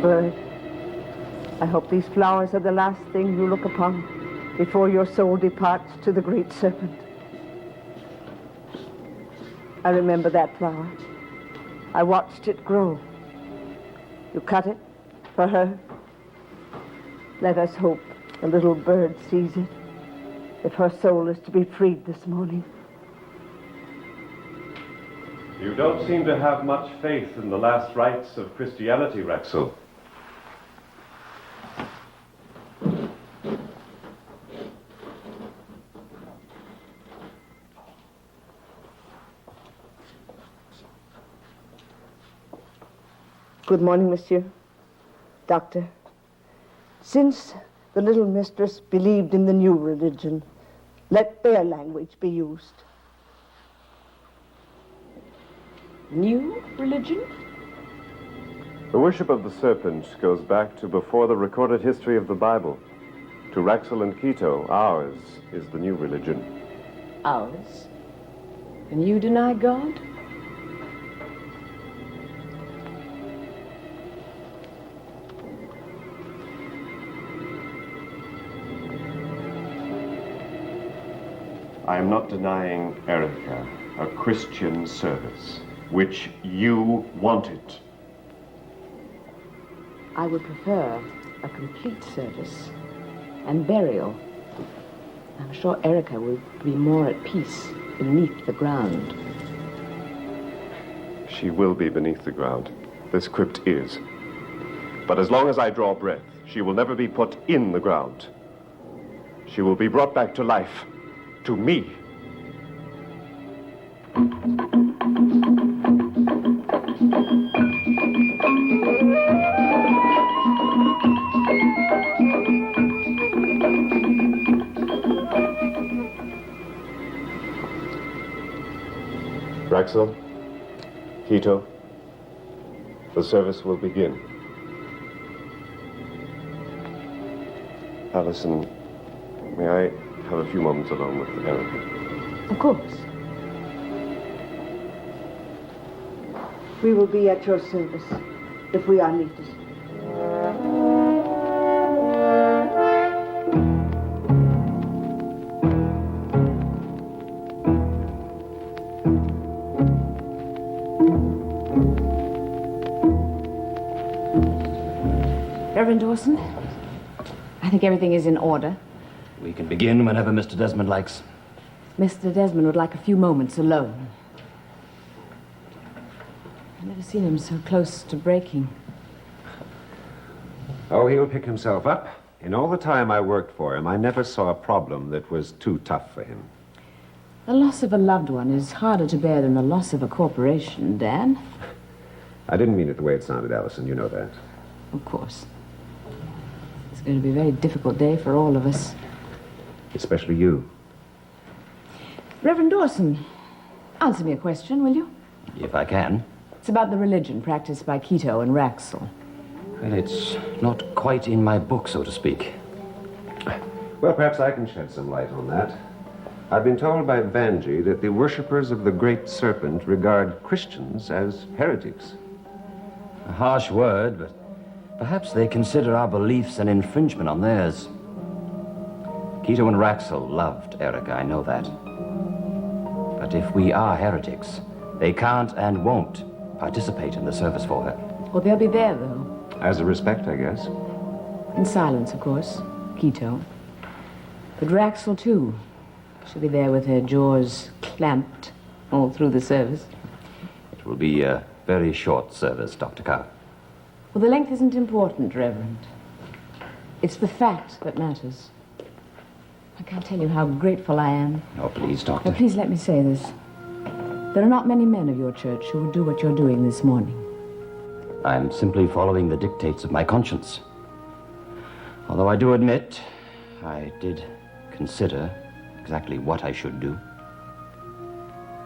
bird. I hope these flowers are the last thing you look upon before your soul departs to the great serpent. I remember that flower. I watched it grow. You cut it for her. Let us hope the little bird sees it, if her soul is to be freed this morning. You don't seem to have much faith in the last rites of Christianity, Raxel. Good morning, monsieur. Doctor, since the little mistress believed in the new religion, let their language be used. New religion? The worship of the serpent goes back to before the recorded history of the Bible. To Raxel and Quito, ours is the new religion. Ours? And you deny God? I am not denying Erica a Christian service, which you wanted. I would prefer a complete service and burial. I'm sure Erica will be more at peace beneath the ground. She will be beneath the ground. This crypt is. But as long as I draw breath, she will never be put in the ground. She will be brought back to life. To me. Raxel, Quito, the service will begin. Allison, may I have a few moments alone with Erica? Of course. We will be at your service if we are needed. Reverend Dawson, I think everything is in order. We can begin whenever Mr. Desmond likes. Mr. Desmond would like a few moments alone. I've never seen him so close to breaking. Oh, he'll pick himself up. In all the time I worked for him, I never saw a problem that was too tough for him. The loss of a loved one is harder to bear than the loss of a corporation, Dan. I didn't mean it the way it sounded, Allison. You know that. Of course. It's going to be a very difficult day for all of us. Especially you. Reverend Dawson, answer me a question, will you? If I can. It's about the religion practiced by Quito and Raxel. Well, it's not quite in my book, so to speak. Well, perhaps I can shed some light on that. I've been told by Vanji that the worshippers of the great serpent regard Christians as heretics. A harsh word, but perhaps they consider our beliefs an infringement on theirs. Quito and Raxel loved Erica, I know that. But if we are heretics, they can't and won't participate in the service for her. Well, they'll be there, though. As a respect, I guess. In silence, of course. Quito. But Raxel, too. She'll be there with her jaws clamped all through the service. It will be a very short service, Dr. Carr. Well, the length isn't important, Reverend. It's the fact that matters. I can't tell you how grateful I am. Oh, please, Doctor. Now, please let me say this. There are not many men of your church who would do what you're doing this morning. I'm simply following the dictates of my conscience. Although I do admit, I did consider exactly what I should do.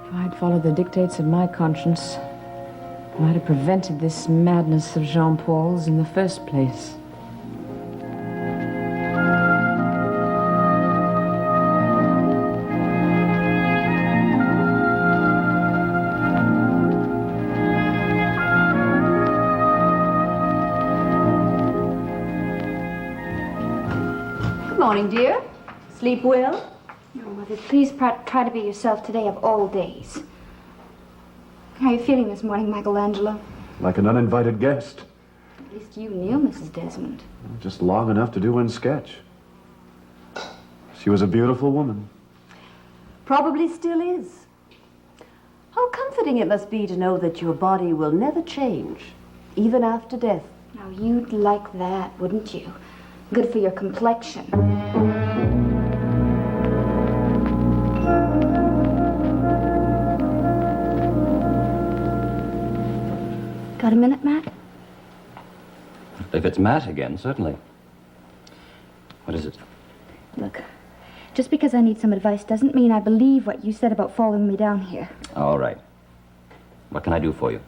If I'd followed the dictates of my conscience, I might have prevented this madness of Jean-Paul's in the first place. morning, dear. Sleep well? No, Mother, please try to be yourself today of all days. How are you feeling this morning, Michelangelo? Like an uninvited guest. At least you knew Mrs. Desmond. Just long enough to do one sketch. She was a beautiful woman. Probably still is. How comforting it must be to know that your body will never change, even after death. Now, you'd like that, wouldn't you? Good for your complexion. Got a minute, Matt? If it's Matt again, certainly. What is it? Look, just because I need some advice doesn't mean I believe what you said about following me down here. All right. What can I do for you?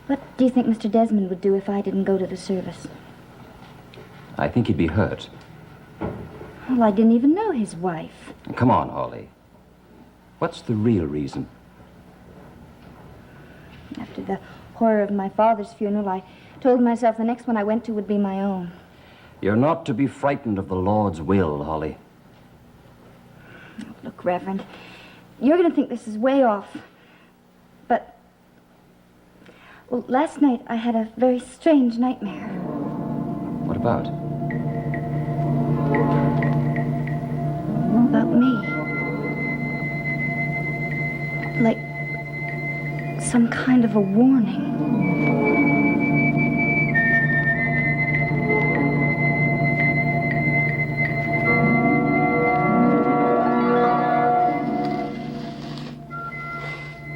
What do you think Mr. Desmond would do if I didn't go to the service? I think he'd be hurt. Well, I didn't even know his wife. Come on, Holly. What's the real reason? After the horror of my father's funeral, I told myself the next one I went to would be my own. You're not to be frightened of the Lord's will, Holly. Look, Reverend, you're going to think this is way off. But, well, last night I had a very strange nightmare. What about? About me. Like some kind of a warning.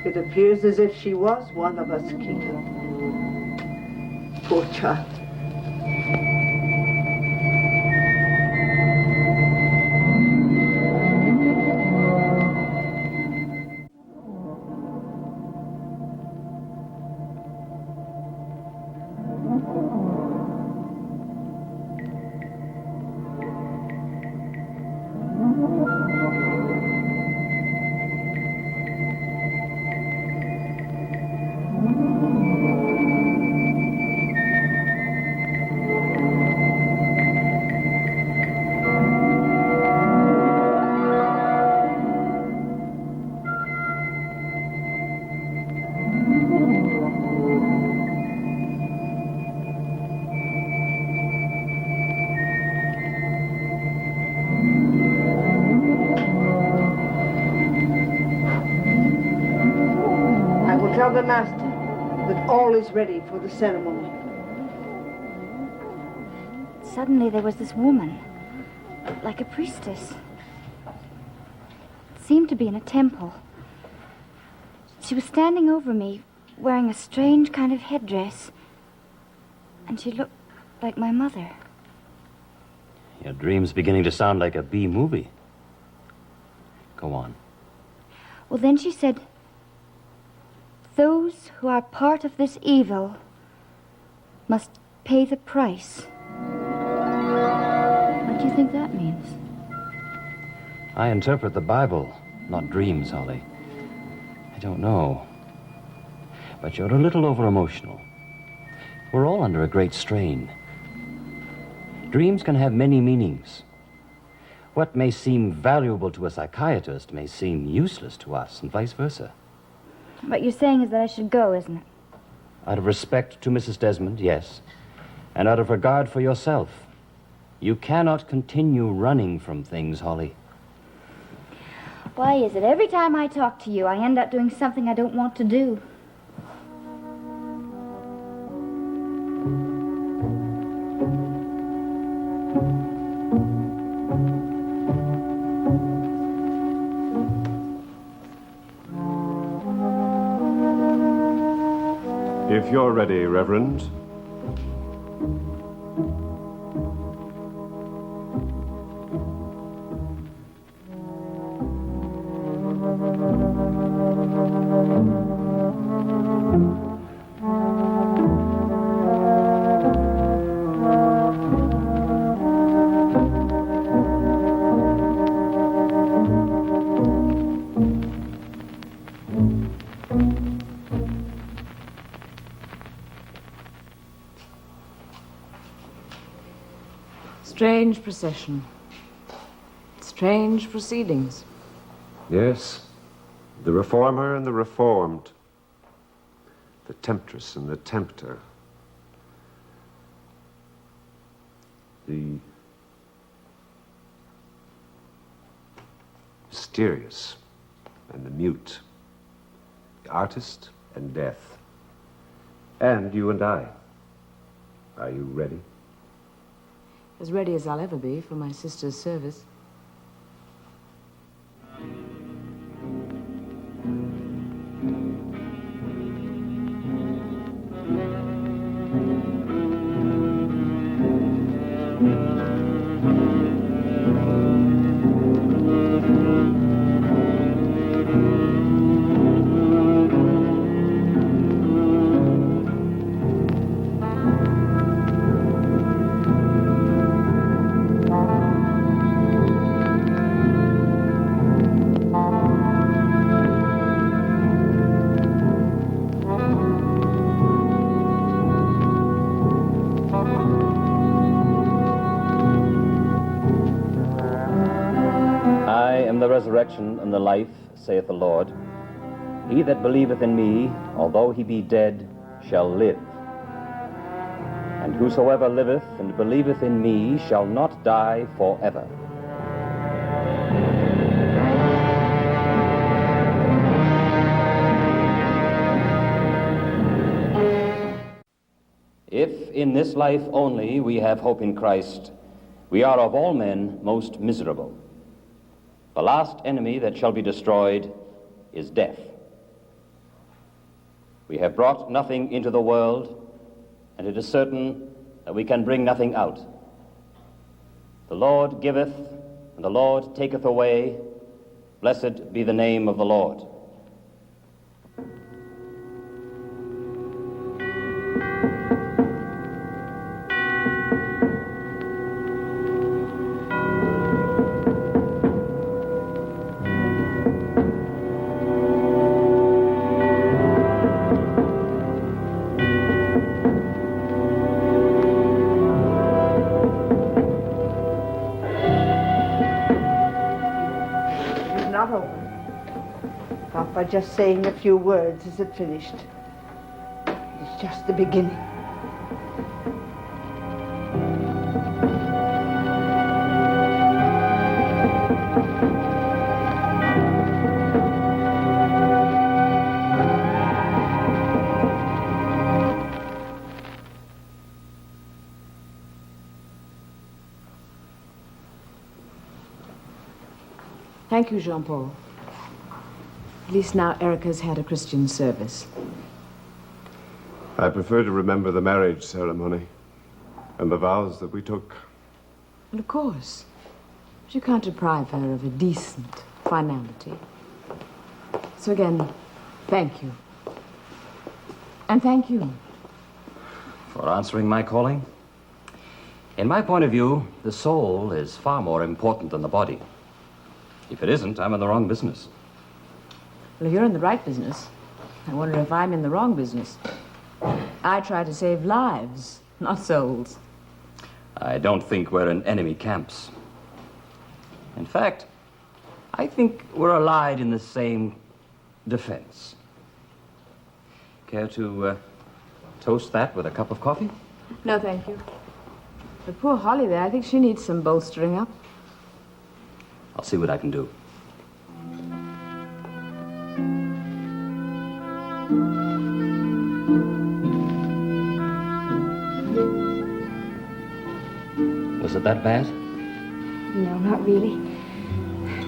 It appears as if she was one of us, Keita. Poor child. Tell the master that all is ready for the ceremony. Suddenly there was this woman, like a priestess. It seemed to be in a temple. She was standing over me, wearing a strange kind of headdress, and she looked like my mother. Your dream's beginning to sound like a B movie. Go on. Well, then she said, "Those who are part of this evil must pay the price." What do you think that means? I interpret the Bible, not dreams, Holly. I don't know. But you're a little over-emotional. We're all under a great strain. Dreams can have many meanings. What may seem valuable to a psychiatrist may seem useless to us, and vice versa. What you're saying is that I should go, isn't it? Out of respect to Mrs. Desmond, yes. And out of regard for yourself. You cannot continue running from things, Holly. Why is it every time I talk to you, I end up doing something I don't want to do? If you're ready, Reverend. strange procession. Strange proceedings. Yes, the reformer and the reformed. The temptress and the tempter. The mysterious and the mute. The artist and death. And you and I. Are you ready? As ready as I'll ever be for my sister's service. The resurrection and the life, saith the Lord. He that believeth in me, although he be dead, shall live. And whosoever liveth and believeth in me shall not die forever. If in this life only we have hope in Christ, we are of all men most miserable. The last enemy that shall be destroyed is death. We have brought nothing into the world, and it is certain that we can bring nothing out. The Lord giveth, and the Lord taketh away. Blessed be the name of the Lord. Not over. Not by just saying a few words is it finished. It's just the beginning. Thank you, Jean-Paul. At least now Erica's had a Christian service. I prefer to remember the marriage ceremony and the vows that we took. Well, of course. But you can't deprive her of a decent finality. So again, thank you. And thank you. For answering my calling. In my point of view, the soul is far more important than the body. If it isn't, I'm in the wrong business. Well, if you're in the right business, I wonder if I'm in the wrong business. I try to save lives, not souls. I don't think we're in enemy camps. In fact, I think we're allied in the same defense. Care to toast that with a cup of coffee? No, thank you. But poor Holly there, I think she needs some bolstering up. I'll see what I can do. Was it that bad? No, not really.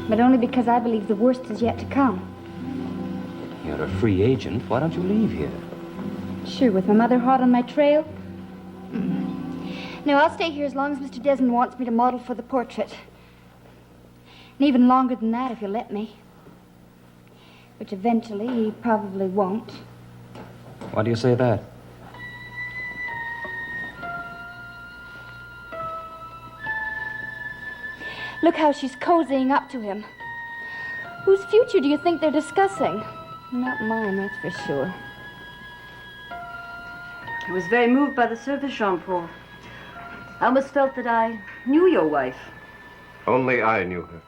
But only because I believe the worst is yet to come. You're a free agent. Why don't you leave here? Sure, with my mother hot on my trail. No, I'll stay here as long as Mr. Desmond wants me to model for the portrait. And even longer than that, if you'll let me. Which eventually he probably won't. Why do you say that? Look how she's cozying up to him. Whose future do you think they're discussing? Not mine, that's for sure. I was very moved by the service, Jean-Paul. I almost felt that I knew your wife. Only I knew her.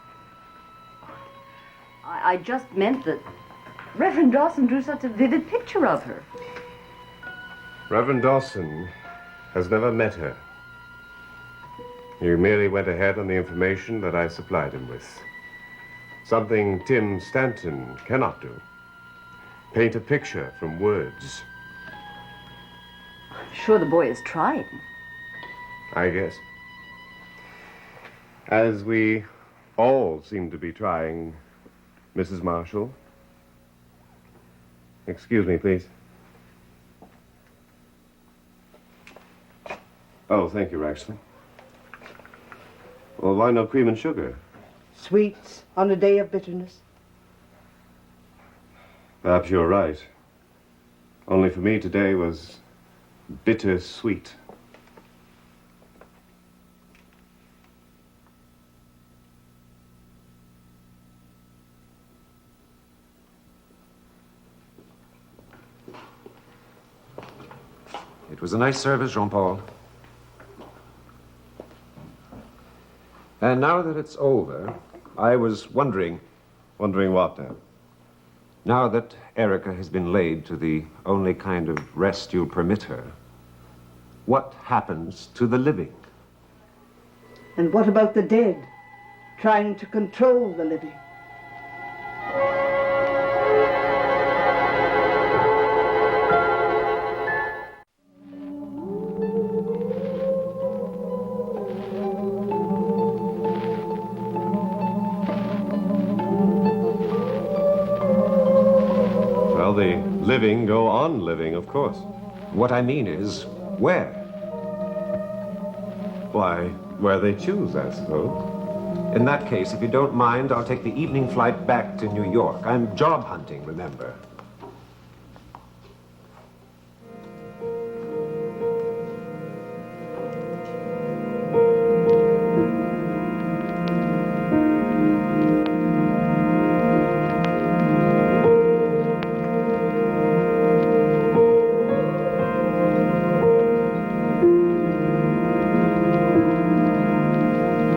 I just meant that Reverend Dawson drew such a vivid picture of her. Reverend Dawson has never met her. He merely went ahead on the information that I supplied him with. Something Tim Stanton cannot do. Paint a picture from words. I'm sure the boy is trying. I guess. As we all seem to be trying, Mrs. Marshall. Excuse me, please. Oh, thank you, Raxley. Well, why no cream and sugar? Sweets on a day of bitterness. Perhaps you're right. Only for me today was bitter-sweet. It was a nice service, Jean-Paul. And now that it's over, I was wondering... Wondering what now? Now that Erica has been laid to the only kind of rest you'll permit her, what happens to the living? And what about the dead? Trying to control the living. Well, the living go on living, of course. What I mean is, where? Why, where they choose, I suppose. In that case, if you don't mind, I'll take the evening flight back to New York. I'm job hunting, remember.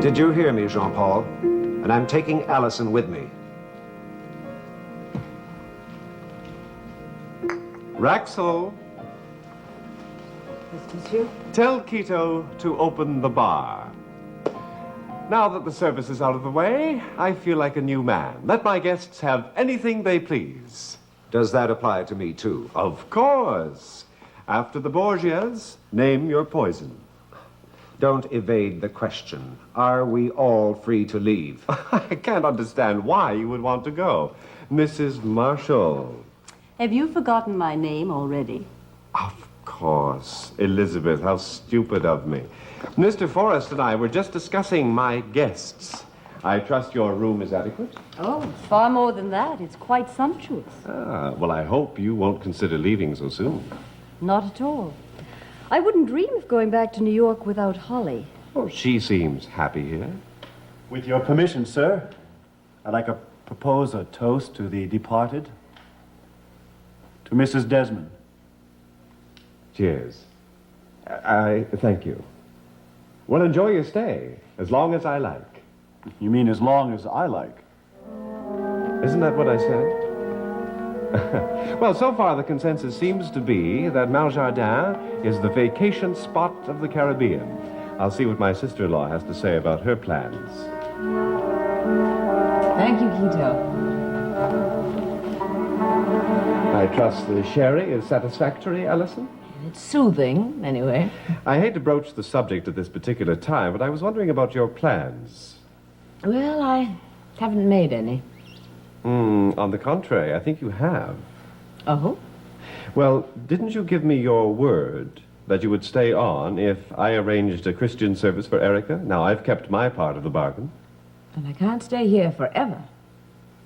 Did you hear me, Jean-Paul? And I'm taking Allison with me. Raxel, Yes, monsieur? tell Quito to open the bar. Now that the service is out of the way, I feel like a new man. Let my guests have anything they please. Does that apply to me, too? Of course. After the Borgias, name your poison. Don't evade the question. Are we all free to leave? I can't understand why you would want to go. Mrs. Marshall. Have you forgotten my name already? Of course. Elizabeth, how stupid of me. Mr. Forrest and I were just discussing my guests. I trust your room is adequate? Oh, far more than that. It's quite sumptuous. Ah, well, I hope you won't consider leaving so soon. Not at all. I wouldn't dream of going back to New York without Holly. Oh, she seems happy here. With your permission, sir, I'd like to propose a toast to the departed. To Mrs. Desmond. Cheers. I thank you. Well, enjoy your stay, as long as I like. You mean as long as I like? Isn't that what I said? Well, so far the consensus seems to be that Maljardin is the vacation spot of the Caribbean. I'll see what my sister-in-law has to say about her plans. Thank you, Quito. I trust the sherry is satisfactory, Ellison? It's soothing, anyway. I hate to broach the subject at this particular time, but I was wondering about your plans. Well, I haven't made any. On the contrary, I think you have. Oh? Well, didn't you give me your word that you would stay on if I arranged a Christian service for Erica? Now, I've kept my part of the bargain. And I can't stay here forever.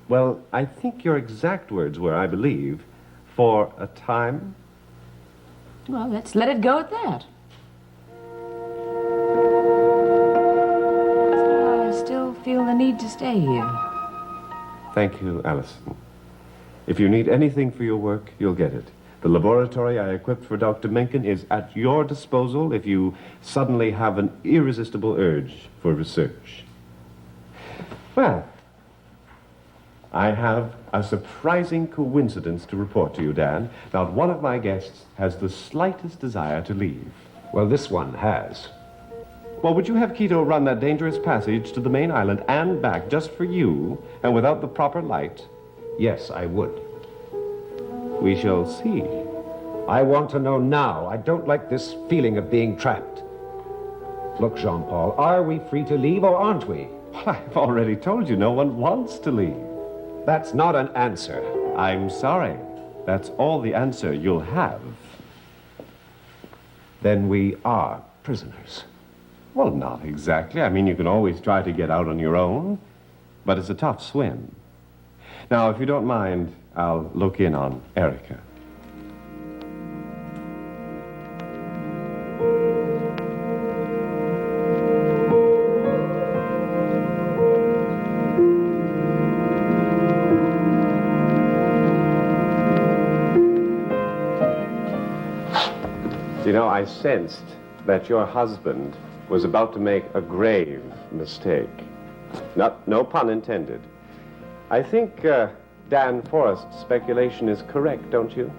Well, I think your exact words were, I believe, for a time. Well, let's let it go at that. So I still feel the need to stay here. Thank you, Allison. If you need anything for your work, you'll get it. The laboratory I equipped for Dr. Mencken is at your disposal if you suddenly have an irresistible urge for research. Well, I have a surprising coincidence to report to you, Dan. Not one of my guests has the slightest desire to leave. Well, this one has. Well, would you have Quito run that dangerous passage to the main island and back just for you and without the proper light? Yes, I would. We shall see. I want to know now. I don't like this feeling of being trapped. Look, Jean-Paul, are we free to leave or aren't we? Well, I've already told you no one wants to leave. That's not an answer. I'm sorry. That's all the answer you'll have. Then we are prisoners. Well, not exactly. I mean, you can always try to get out on your own, but it's a tough swim. Now, if you don't mind, I'll look in on Erica. You know, I sensed that your husband was about to make a grave mistake. No pun intended. I think Dan Forrest's speculation is correct, don't you?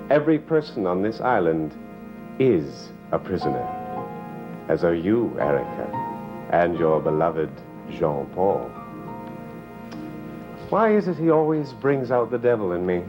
Every person on this island is a prisoner, as are you, Erica, and your beloved Jean-Paul. Why is it he always brings out the devil in me?